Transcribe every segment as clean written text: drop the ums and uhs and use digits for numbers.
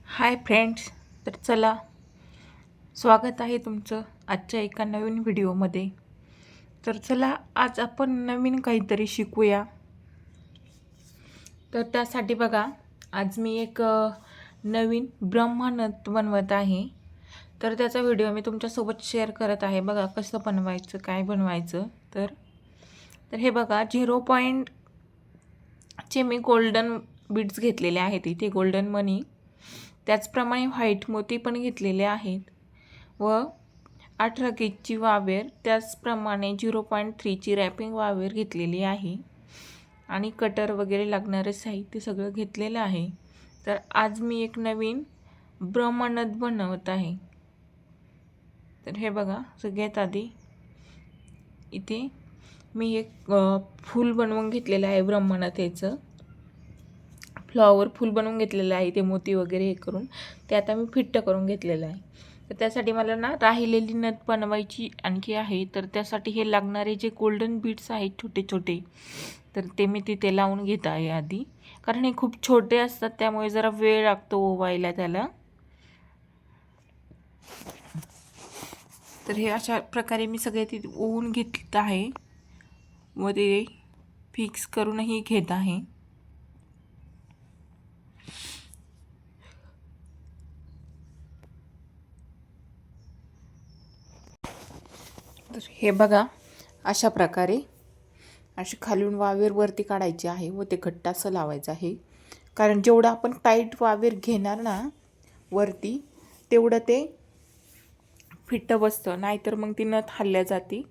Hi friends. तर चला, स्वागत आहे तुमचं आजच्या एका नवीन व्हिडिओमध्ये. तर चला, आज आपण नवीन काहीतरी शिकूया. तर त्यासाठी बघा, आज मी एक नवीन ब्रह्मानंद बनवत आहे. तर त्याचा व्हिडिओ मी तुमच्यासोबत शेअर करत आहे. बघा कसं बनवायचं, काय बनवायचं. तर तर हे बघा, 0.चे मी गोल्डन बीड्स घेतलेले आहेत. इथे गोल्डन मनी, त्याचप्रमाणे व्हाईट मोती पण घेतलेले आहेत व 18 गेजची वावेर, त्याचप्रमाणे 0.3ची रॅपिंग वावेर घेतलेली आहे आणि कटर वगैरे लागणारे साहित्य सगळं घेतलेलं आहे. तर आज मी एक नवीन ब्रह्मानंद बनवत आहे. तर हे बघा, सगळ्यात आधी इथे मी एक फूल बनवून घेतलेलं आहे. ब्रह्मानंदाचं फ्लॉवर फूल बनवून घेतलेलं आहे. ते मोती वगैरे हे करून ते आता मी फिट्ट करून घेतलेलं आहे. तर त्यासाठी मला ना राहिलेली नथ बनवायची आणखी आहे. तर त्यासाठी हे लागणारे जे गोल्डन बीड्स आहेत छोटे छोटे, तर ते मी तिथे लावून घेत आहे आधी, कारण हे खूप छोटे असतात त्यामुळे जरा वेळ लागतो ओवायला त्याला. तर हे अशा प्रकारे मी सगळे तिथे ओवून घेत आहे व ते फिक्स करूनही घेत आहे. तर हे बघा, अशा प्रकारे अशी खालून वावेर वरती काढायची आहे व ते घट्ट असं लावायचं आहे. कारण जेवढं आपण टाईट वावेर घेणार ना वरती, तेवढं ते फिट्ट बसतं, नाहीतर मग ती नथ हलल्या जाते.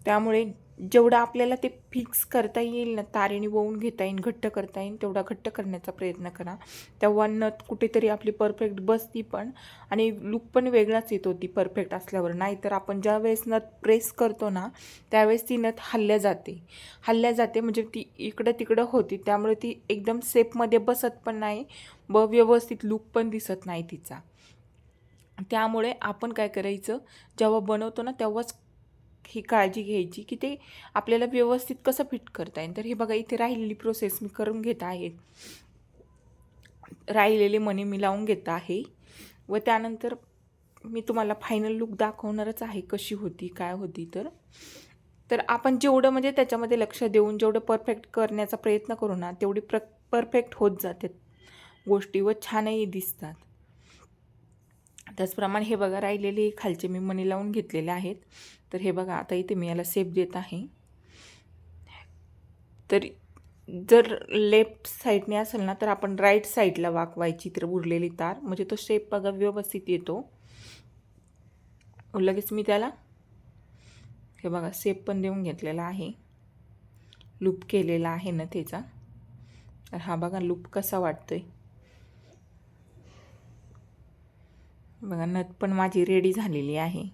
त्यामुळे जेवढं आपल्याला ते फिक्स करता येईल ना, तारेने वळून घेता येईल, घट्ट करता येईल, तेवढा घट्ट करण्याचा प्रयत्न करा. तेव्हा नथ कुठेतरी आपली परफेक्ट बसती पण, आणि लूक पण वेगळाच येतो ती परफेक्ट असल्यावर. नाहीतर आपण ज्या वेळेस नथ प्रेस करतो ना, त्यावेळेस ती नथ हलल्या जाते म्हणजे ती इकडं तिकडं होती. त्यामुळे ती एकदम सेपमध्ये बसत पण नाही व व्यवस्थित लूक पण दिसत नाही तिचा. त्यामुळे आपण काय करायचं, जेव्हा बनवतो ना तेव्हाच ही काळजी घ्यायची की ते आपल्याला व्यवस्थित कसं फिट करता येईल. तर हे बघा, इथे राहिलेली प्रोसेस मी करून घेत आहे. राहिलेले मणी मी लावून घेत आहे व त्यानंतर मी तुम्हाला फायनल लूक दाखवणारच आहे, कशी होती काय होती. तर आपण जेवढं म्हणजे त्याच्यामध्ये लक्ष देऊन जेवढं परफेक्ट करण्याचा प्रयत्न करू ना, तेवढी परफेक्ट होत जाते गोष्टी व छानही दिसतात. त्याचप्रमाणे हे बघा, राहिलेले खालचे मी मणी लावून घेतलेले आहेत. तर हे बघा, आता इथे मी याला शेप देत आहे. तर जर लेफ्ट साईडने असेल ना, तर आपण राईट साईडला वाकवायची तर उरलेली तार, म्हणजे तो शेप बघा व्यवस्थित येतो. लगेच मी त्याला हे बघा शेप पण देऊन घेतलेला आहे, लूप केलेला आहे ना त्याचा. तर हा बघा लूप कसा वाटतोय. बघा, नथ पण माझी रेडी झालेली आहे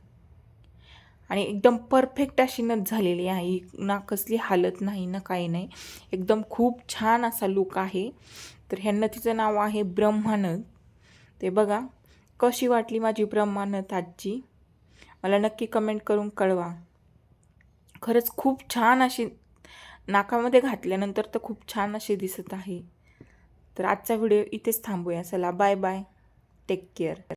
आणि एकदम परफेक्ट अशी नथ झालेली आहे. ना कसली हालत नाही ना काही नाही, एकदम खूप छान असा लूक आहे. तर ह्या नथीचं नाव आहे ब्रह्मानंद. ते बघा, कशी वाटली माझी ब्रह्मानंद आजची, मला नक्की कमेंट करून कळवा. खरंच खूप छान अशी नाकामध्ये घातल्यानंतर तर खूप छान अशी दिसत आहे. तर आजचा व्हिडिओ इथेच थांबूया. चला, बाय बाय, टेक केअर.